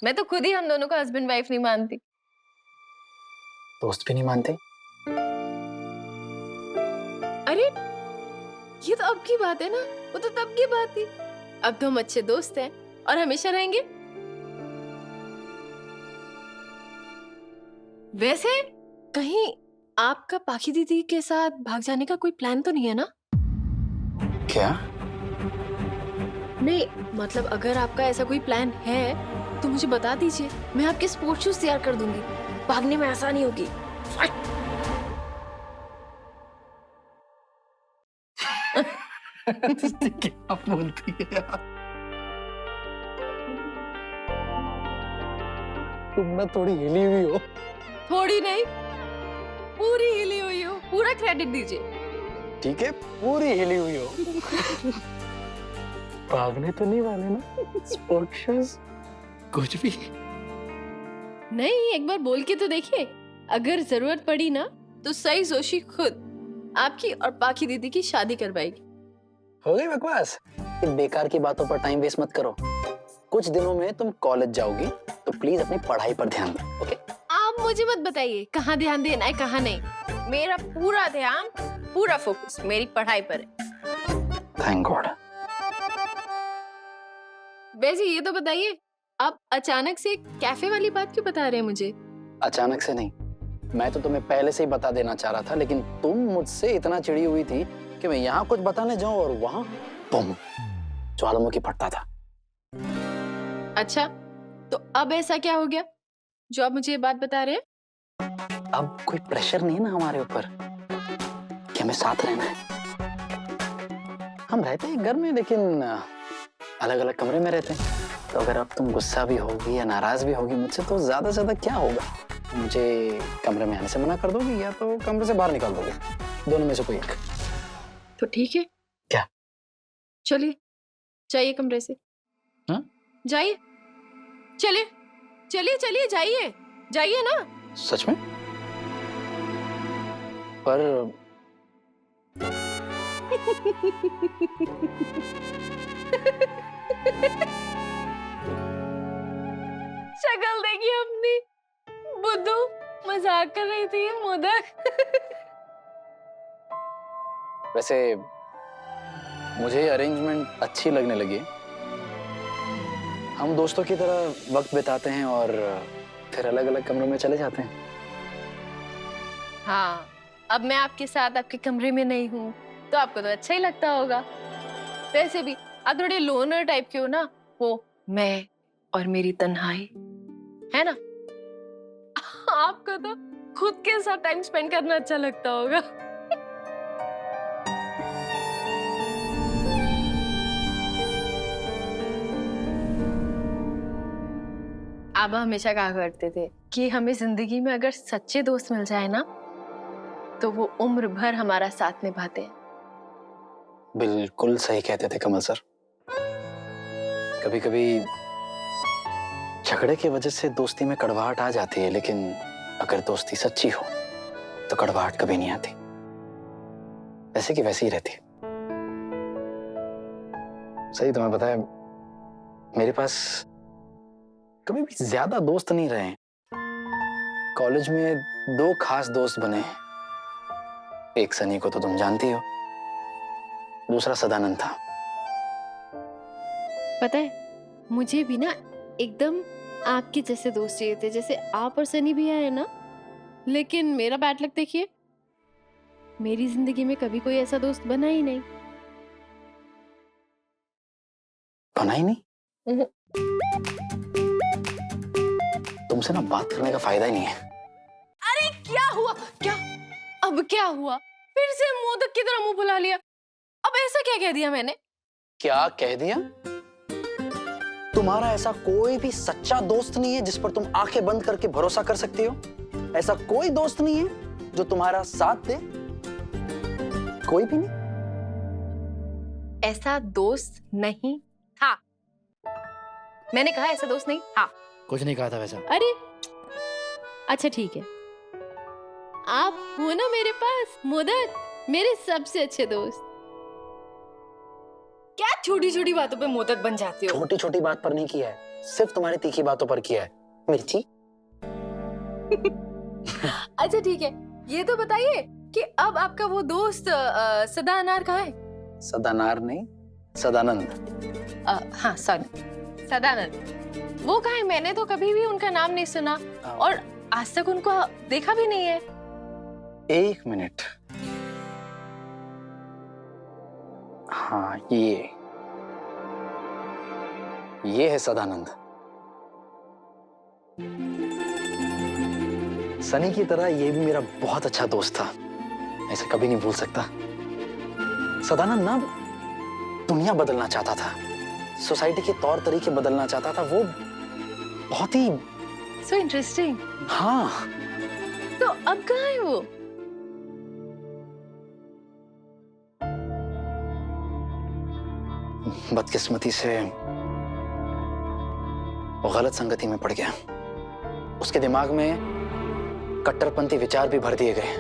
मैं तो खुद ही हम दोनों को हस्बैंड वाइफ नहीं मानती। दोस्त भी नहीं मानते? अरे ये तो अब की बात है ना, वो तो तब की बात थी। अब तो हम अच्छे दोस्त हैं और हमेशा रहेंगे। वैसे कहीं आपका पाखी दीदी के साथ भाग जाने का कोई प्लान तो नहीं है ना? क्या? नहीं मतलब अगर आपका ऐसा कोई प्लान है तो मुझे बता दीजिए, मैं आपके स्पोर्ट्स शूज तैयार कर दूंगी, भागने में आसानी होगी। क्या बोलती है यार? तुम ना थोड़ी हिली हुई हो। थोड़ी नहीं, पूरी हिली हुई हो, पूरा क्रेडिट दीजिए। ठीक है, पूरी हिली हुई हो। भागने तो नहीं वाले ना? स्पोर्ट शूज कुछ भी नहीं, एक बार बोल के तो देखिए, अगर जरूरत पड़ी ना तो सही जोशी खुद आपकी और पाखी दीदी की शादी करवाएगी। हो गई बकवास। इन बेकार की बातों पर टाइम वेस्ट मत करो। कुछ दिनों में तुम कॉलेज जाओगी तो प्लीज अपनी पढ़ाई पर ध्यान दो, ओके? आप मुझे मत बताइए कहाँ ध्यान देना है कहाँ नहीं। मेरा पूरा ध्यान, पूरा फोकस मेरी पढ़ाई पर है। Thank God. वैसे ये तो बताइए, आप अचानक से कैफे वाली बात क्यों बता रहे हैं मुझे? अचानक से नहीं, मैं तो तुम्हें पहले से ही बता देना चाह रहा था, लेकिन तुम मुझसे इतना चिड़ी हुई थी कि मैं यहाँ कुछ बताने जाऊं और वहां बम ज्वालामुखी फटता था। अच्छा, तो अब ऐसा क्या हो गया जो आप मुझे ये बात बता रहे हैं? अब कोई प्रेशर नहीं है ना हमारे ऊपर कि हमें साथ रहना है। हम रहते हैं घर में लेकिन अलग अलग कमरे में रहते हैं। तो अगर अब तुम गुस्सा भी होगी या नाराज भी होगी मुझसे तो ज्यादा से ज्यादा क्या होगा? मुझे कमरे में आने से मना कर दोगी या तो कमरे से बाहर निकाल दोगी, दोनों में से कोई एक। तो ठीक है। क्या? चलिए जाइए कमरे से। हाँ? जाइए, चलिए चलिए चलिए, जाइए जाइए ना। सच में? पर शक्ल देखिए अपनी, बुद्धू मजाक कर रही थी मोदक। वैसे मुझे अरेंजमेंट अच्छी लगने लगी। हम दोस्तों की तरह वक्त बिताते हैं और फिर अलग अलग कमरों में चले जाते हैं। हाँ, अब मैं आपके साथ आपके कमरे में नहीं हूँ तो आपको तो अच्छा ही लगता होगा। वैसे भी आप थोड़े लोनर टाइप के हो ना, वो मैं और मेरी तन्हाई, है ना? आपको तो खुद के साथ टाइम स्पेंड करना अच्छा लगता होगा। आप हमेशा कहा करते थे कि हमें जिंदगी में अगर सच्चे दोस्त मिल जाए ना तो वो उम्र भर हमारा साथ निभाते हैं। बिल्कुल सही कहते थे कमल सर। कभी कभी झगड़े की वजह से दोस्ती में कड़वाहट आ जाती है, लेकिन अगर दोस्ती सच्ची हो तो कड़वाहट कभी नहीं आती, वैसे की वैसी ही रहती है। सही तुम्हें पता है, मेरे पास कभी भी ज्यादा दोस्त नहीं रहे। कॉलेज में 2 खास दोस्त बने। एक सनी को तो तुम जानती हो, दूसरा सदानंद था। पता है मुझे भी ना एकदम आपके जैसे दोस्त चाहिए थे, जैसे आप और सनी भी है ना। लेकिन मेरा बैड लक देखिए, मेरी जिंदगी में कभी कोई ऐसा दोस्त बना ही नहीं। बना ही नहीं? तुमसे ना बात करने का फायदा ही नहीं है। अरे क्या हुआ? क्या अब क्या हुआ? फिर से मोदक की तरह मुंह फुला लिया। अब ऐसा क्या कह दिया मैंने? क्या कह दिया? तुम्हारा ऐसा कोई भी सच्चा दोस्त नहीं है जिस पर तुम आंखें बंद करके भरोसा कर सकती हो? ऐसा कोई दोस्त नहीं है जो तुम्हारा साथ दे? कोई भी नहीं? ऐसा दोस्त नहीं था। मैंने कहा ऐसा दोस्त नहीं था। कुछ नहीं कहा था वैसा। अरे अच्छा ठीक है, आप हो ना मेरे पास मोदक, मेरे सबसे अच्छे दोस्त। क्या छोटी छोटी बातों पे मोदक बन जाते हो? छोटी छोटी बात पर नहीं किया है, सिर्फ तुम्हारी तीखी बातों पर किया है। मिर्ची। अच्छा ठीक है, ये तो बताइए कि अब आपका वो दोस्त सदा अनार कहाँ है? सदानार नहीं, सदानंद। हाँ सॉरी, सदानंद। वो कहाँ है? मैंने तो कभी भी उनका नाम नहीं सुना और आज तक उनको देखा भी नहीं है। एक मिनट। हाँ, ये है सदानंद। सनी की तरह ये भी मेरा बहुत अच्छा दोस्त था, ऐसे कभी नहीं भूल सकता। सदानंद ना दुनिया बदलना चाहता था, सोसाइटी के तौर तरीके बदलना चाहता था। वो बहुत ही सो इंटरेस्टिंग। हाँ। तो अब कहाँ है वो? बदकिस्मती से वो गलत संगति में पड़ गया। उसके दिमाग में कट्टरपंथी विचार भी भर दिए गए।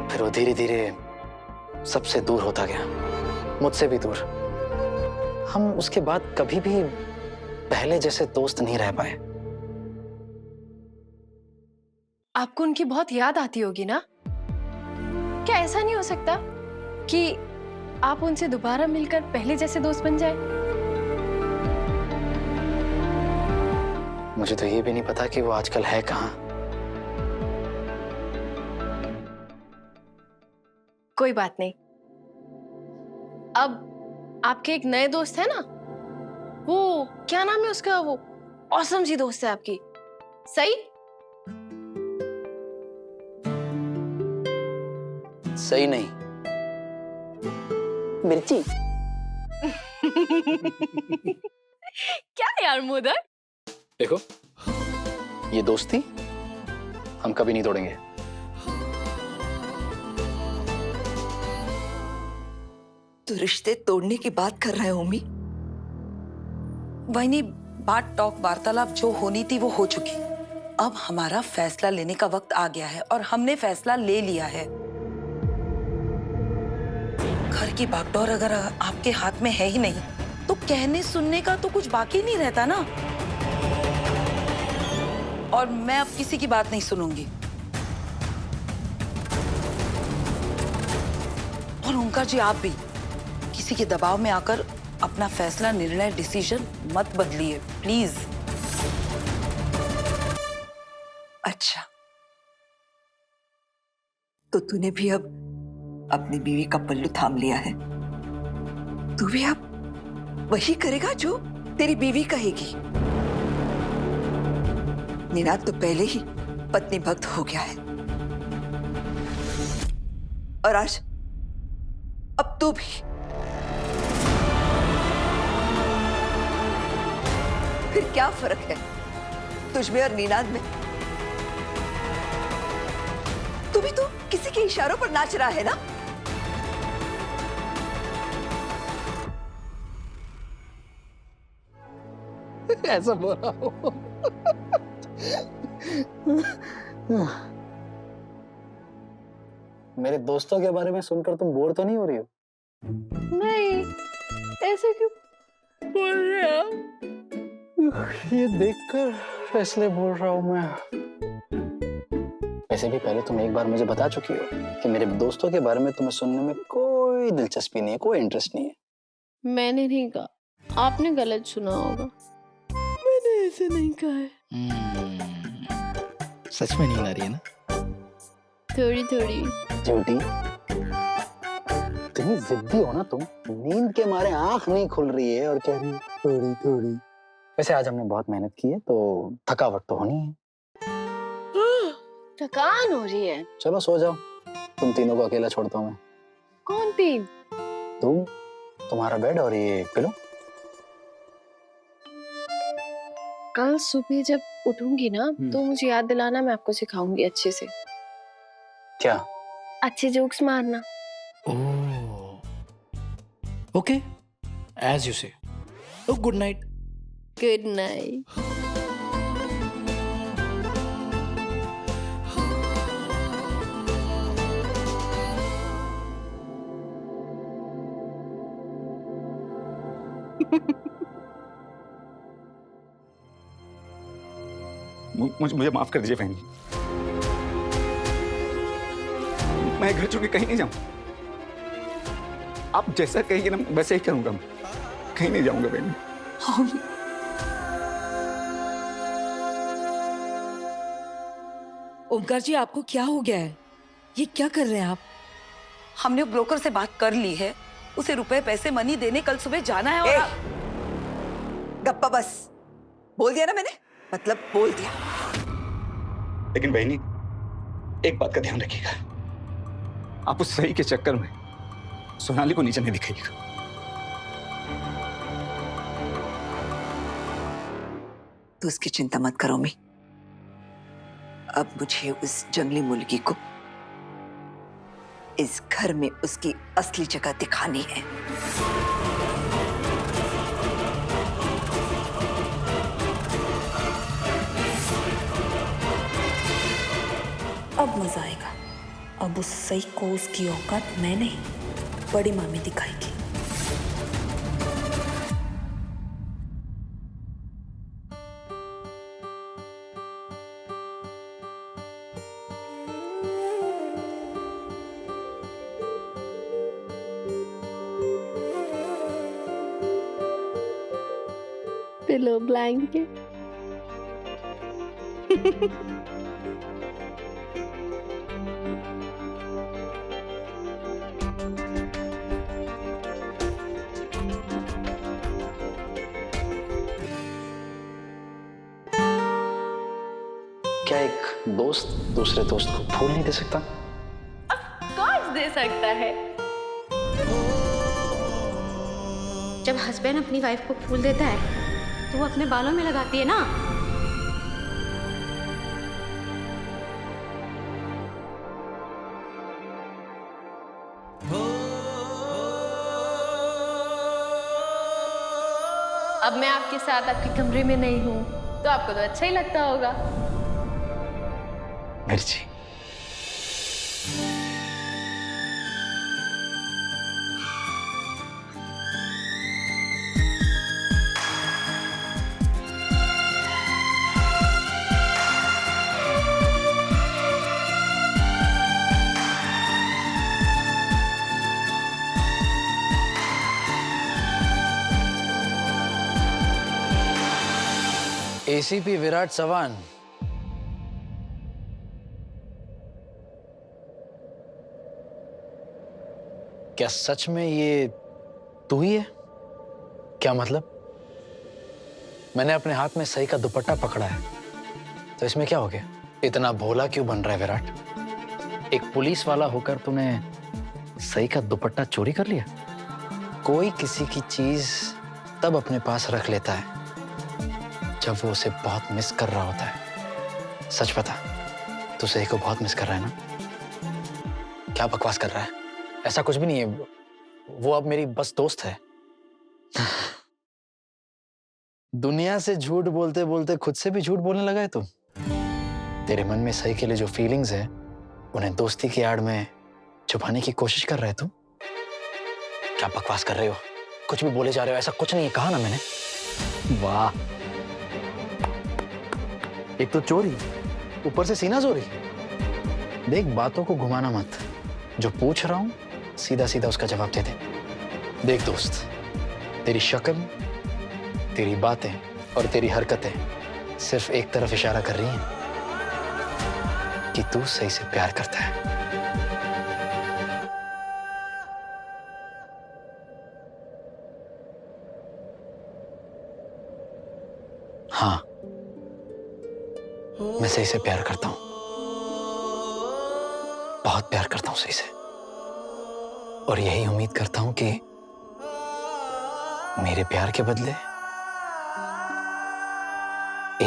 फिर वो धीरे धीरे सबसे दूर होता गया, मुझसे भी दूर। हम उसके बाद कभी भी पहले जैसे दोस्त नहीं रह पाए। आपको उनकी बहुत याद आती होगी ना? क्या ऐसा नहीं हो सकता कि आप उनसे दोबारा मिलकर पहले जैसे दोस्त बन जाए? मुझे तो ये भी नहीं पता कि वो आजकल है कहाँ। कोई बात नहीं। अब आपके एक नए दोस्त है ना, वो क्या नाम है उसका? वो ऑसम सी दोस्त है आपकी, सही? सही नहीं, मिर्ची। क्या यार मोदर? देखो, ये दोस्ती हम कभी नहीं तोड़ेंगे। तो रिश्ते तोड़ने की बात कर रहे हो ओमी? वही बात टॉक वार्तालाप जो होनी थी वो हो चुकी। अब हमारा फैसला लेने का वक्त आ गया है और हमने फैसला ले लिया है। घर की बागडोर अगर आपके हाथ में है ही नहीं तो कहने सुनने का तो कुछ बाकी नहीं रहता ना। और मैं अब किसी की बात नहीं सुनूंगी। और ओंकार जी, आप भी किसी के दबाव में आकर अपना फैसला, निर्णय, डिसीजन मत बदलिए प्लीज। अच्छा, तो तूने भी अब अपनी बीवी का पल्लू थाम लिया है। तू भी अब वही करेगा जो तेरी बीवी कहेगी। निनाद तो पहले ही पत्नी भक्त हो गया है और आज अब तू भी। फिर क्या फर्क है तुझमें और निनाद में? तू भी तो किसी के इशारों पर नाच रहा है ना? ऐसा बोल रहा हूँ। मेरे दोस्तों के बारे में सुनकर तुम बोर तो नहीं हो रही हो? नहीं, ऐसे क्यों बोल रहे हो? ये देखकर इसलिए बोल रहा हूँ मैं। वैसे भी पहले तुम एक बार मुझे बता चुकी हो कि मेरे दोस्तों के बारे में तुम्हें सुनने में कोई दिलचस्पी नहीं है, कोई इंटरेस्ट नहीं है। मैंने नहीं कहा, आपने गलत सुना होगा। मैंने ऐसे नहीं कहा है। सच में नींद आ रही है ना? थोड़ी थोड़ी। झूठी। इतनी जिद्दी हो ना तुम, नींद के मारे आंख नहीं खुल रही है और कह रही है थोड़ी थोड़ी। वैसे आज हमने बहुत मेहनत की है तो थकावट तो होनी है। थकान हो रही है। चलो सो जाओ, तुम तीनों को अकेला छोड़ता हूँ मैं। कौन तीन? तुम, तुम्हारा बेड और ये पिलो। कल सुबह जब उठूंगी ना तो मुझे याद दिलाना, मैं आपको सिखाऊंगी अच्छे से। क्या? अच्छे जोक्स मारना। ओके, एज यू से। Good night. Good night. मुझे माफ कर दीजिए बहन। मैं घर छोड़ के कहीं नहीं जाऊं। आप जैसा कहेंगे ना वैसे ही करूंगा। मैं कहीं नहीं जाऊंगा बहन। ओमकार जी, आपको क्या हो गया है? ये क्या कर रहे हैं आप? हमने ब्रोकर से बात कर ली है, उसे रुपए पैसे मनी देने कल सुबह जाना है। और गप्पा बस। बोल दिया ना मैंने, मतलब बोल दिया। लेकिन बहनी, एक बात का ध्यान रखिएगा, आप उस सही के चक्कर में सोनाली को नीचे नहीं दिखाइएगा। तो उसकी चिंता मत करो मी। अब मुझे उस जंगली मुर्गी को इस घर में उसकी असली जगह दिखानी है। अब मजा आएगा। अब उस सही को उसकी औकात मैं नहीं, बड़ी मामी दिखाएगी। Pillow blanket. क्या एक दोस्त दूसरे दोस्त को फूल नहीं दे सकता? कौन दे सकता है? जब हस्बैंड अपनी वाइफ को फूल देता है तो वो अपने बालों में लगाती है ना। अब मैं आपके साथ आपके कमरे में नहीं हूँ तो आपको तो अच्छा ही लगता होगा। मिर्ची, एसीपी विराट चव्हाण, क्या सच में ये तू ही है? क्या मतलब? मैंने अपने हाथ में सही का दुपट्टा पकड़ा है, तो इसमें क्या हो गया? इतना भोला क्यों बन रहा है विराट? एक पुलिस वाला होकर तूने सही का दुपट्टा चोरी कर लिया? कोई किसी की चीज तब अपने पास रख लेता है जब वो उसे बहुत मिस कर रहा होता है। सच बता, तू सही को बहुत मिस कर रहा है ना? क्या बकवास कर रहा है? ऐसा कुछ भी नहीं है, वो अब मेरी बस दोस्त है। दुनिया से झूठ बोलते बोलते खुद से भी झूठ बोलने लगा है तू। तेरे मन में सही के लिए जो फीलिंग्स है उन्हें दोस्ती की आड़ में छुपाने की कोशिश कर रहे तू। क्या बकवास कर रहे हो? कुछ भी बोले जा रहे हो, ऐसा कुछ नहीं है, कहा ना मैंने। वाह, एक तो चोरी, ऊपर से सीना चोरी। देख, बातों को घुमाना मत, जो पूछ रहा हूं सीधा सीधा उसका जवाब दे दे। देख दोस्त, तेरी शक्ल, तेरी बातें और तेरी हरकतें सिर्फ एक तरफ इशारा कर रही हैं कि तू सही से प्यार करता है। हाँ, मैं सही से प्यार करता हूं, बहुत प्यार करता हूं सही से, और यही उम्मीद करता हूं कि मेरे प्यार के बदले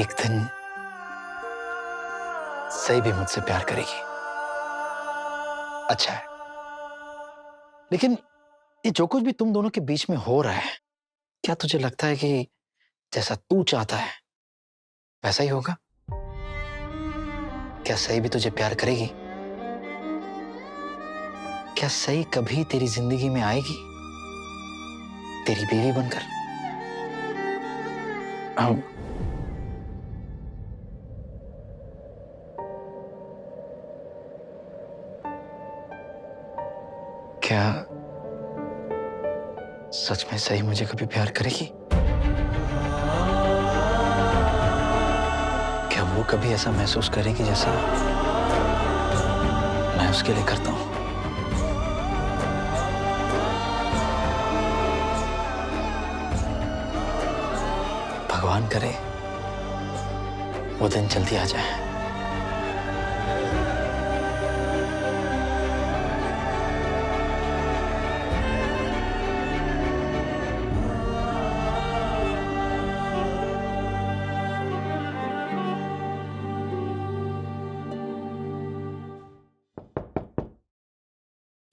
एक दिन सही भी मुझसे प्यार करेगी। अच्छा है, लेकिन ये जो कुछ भी तुम दोनों के बीच में हो रहा है, क्या तुझे लगता है कि जैसा तू चाहता है वैसा ही होगा? क्या सही भी तुझे प्यार करेगी? क्या सही कभी तेरी जिंदगी में आएगी तेरी बीवी बनकर? क्या सच में सही मुझे कभी प्यार करेगी? क्या वो कभी ऐसा महसूस करेगी जैसा मैं उसके लिए करता हूं? भगवान करे वो दिन जल्दी आ जाए।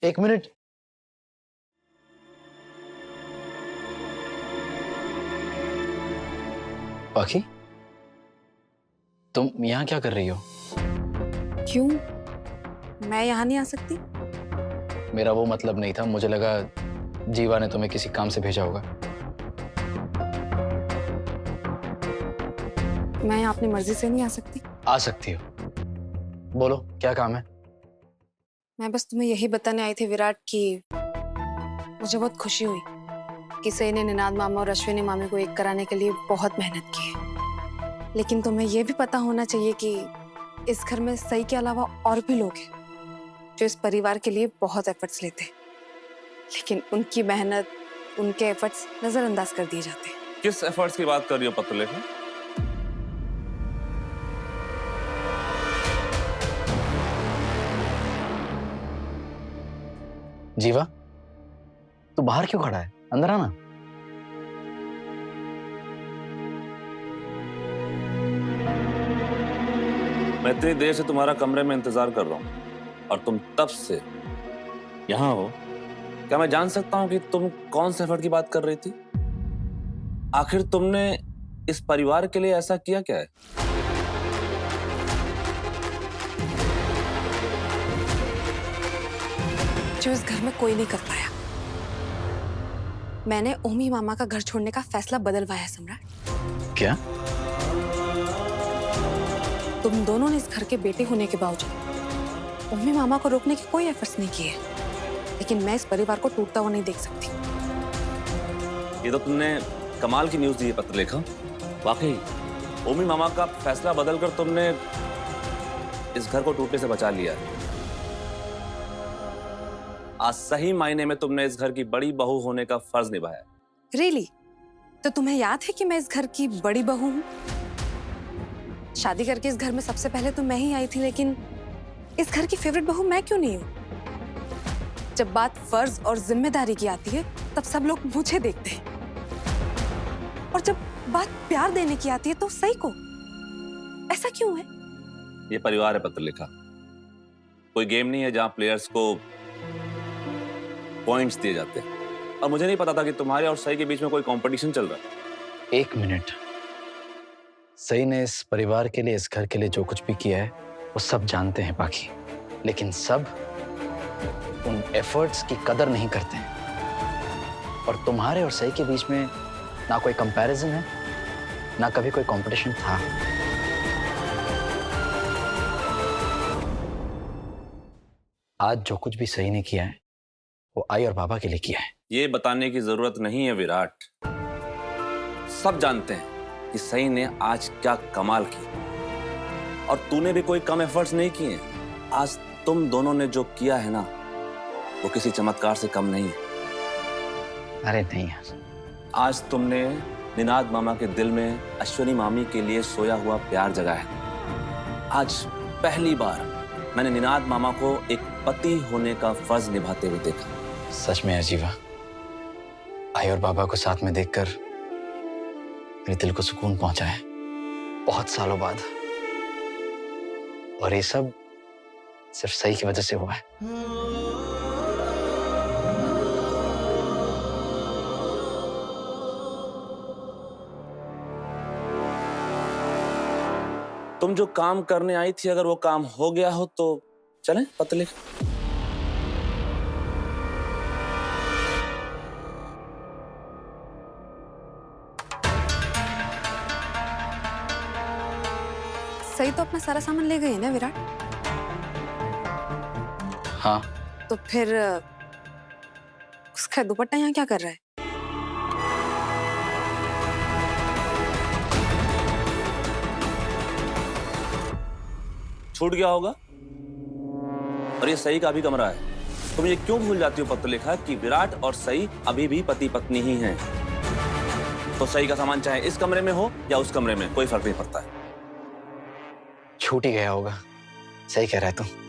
एक मिनट। पाखी, तुम यहां क्या कर रही हो? क्यों? मैं यहाँ नहीं आ सकती? मेरा वो मतलब नहीं था, मुझे लगा जीवा ने तुम्हें किसी काम से भेजा होगा। मैं यहाँ अपनी मर्जी से नहीं आ सकती। आ सकती हो, बोलो क्या काम है? मैं बस तुम्हें यही बताने आई थी विराट कि मुझे बहुत खुशी हुई कि सई ने निनाद मामा और अश्विनी मामी को एक कराने के लिए बहुत मेहनत की है। लेकिन तुम्हें यह भी पता होना चाहिए कि इस घर में सई के अलावा और भी लोग हैं जो इस परिवार के लिए बहुत एफर्ट्स लेते हैं, लेकिन उनकी मेहनत, उनके एफर्ट्स नजरअंदाज कर दिए जाते हैं। किस एफर्ट्स की बात कर रही हो पत्रलेखा? जीवा, तू बाहर क्यों खड़ा है? अंदर आना। मैं इतनी देर से तुम्हारा कमरे में इंतजार कर रहा हूं और तुम तब से यहां हो। क्या मैं जान सकता हूं कि तुम कौन से एफर्ट की बात कर रही थी? आखिर तुमने इस परिवार के लिए ऐसा किया क्या है? जो इस घर में कोई नहीं कर पाया। मैंने ओमी मामा का घर छोड़ने का फैसला बदलवाया है सम्राट। क्या? तुम दोनों ने इस घर के बेटे होने के बावजूद ओमी मामा को रोकने के कोई एफर्ट्स नहीं किए, लेकिन मैं इस परिवार को टूटता हुआ नहीं देख सकती। ये तो तुमने कमाल की न्यूज दी है पत्रलेखा। वाकई ओमी मामा का फैसला बदलकर तुमने इस घर को टूटने से बचा लिया है। आज सही मायने में तुमने इस घर की बड़ी बहू होने का फर्ज निभाया। रियली? तो तुम्हें याद है कि मैं इस घर की बड़ी बहू हूँ? शादी करके इस घर में सबसे पहले तो मैं ही आई थी, लेकिन इस घर की फेवरेट बहू मैं क्यों नहीं हूँ? जब बात फर्ज और जिम्मेदारी की आती है तब सब लोग मुझे देखते हैं, और जब बात प्यार देने की आती है तो सही को। ऐसा क्यों है? ये परिवार है पत्रलेखा, कोई गेम नहीं है जहां प्लेयर्स को पॉइंट्स दिए जाते हैं। और मुझे नहीं पता था कि तुम्हारे और सई के बीच में कोई कंपटीशन चल रहा है। एक मिनट। सई ने इस परिवार के लिए, इस घर के लिए जो कुछ भी किया है वो सब जानते हैं बाकी, लेकिन सब उन एफर्ट्स की कदर नहीं करते हैं। और तुम्हारे और सई के बीच में ना कोई कंपैरिजन है, ना कभी कोई कंपटीशन था। आज जो कुछ भी सई ने किया है वो आई और बाबा के लिए किया है। ये बताने की जरूरत नहीं है विराट, सब जानते हैं कि सई ने आज क्या कमाल किया, और तूने भी कोई कम एफर्ट्स नहीं किए। आज तुम दोनों ने जो किया है ना, वो किसी चमत्कार से कम नहीं है। अरे नहीं यार, आज तुमने निनाद मामा के दिल में अश्विनी मामी के लिए सोया हुआ प्यार जगाया है। आज पहली बार मैंने निनाद मामा को एक पति होने का फर्ज निभाते हुए देखा। सच में अजीबा, आई और बाबा को साथ में देखकर मेरे दिल को सुकून पहुंचा है बहुत सालों बाद, और ये सब सिर्फ सही की वजह से हुआ है। तुम जो काम करने आई थी, अगर वो काम हो गया हो तो चलें पत्रलेखा? सही तो अपना सारा सामान ले गई ना विराट? हाँ। तो फिर खैर दुपट्टा यहाँ क्या कर रहा है? छूट गया होगा। और ये सई का भी कमरा है। तुम ये क्यों भूल जाती हो पत्र लिखा कि विराट और सई अभी भी पति पत्नी ही हैं। तो सई का सामान चाहे इस कमरे में हो या उस कमरे में, कोई फर्क नहीं पड़ता है। छूट ही गया होगा, सही कह रहा है तू।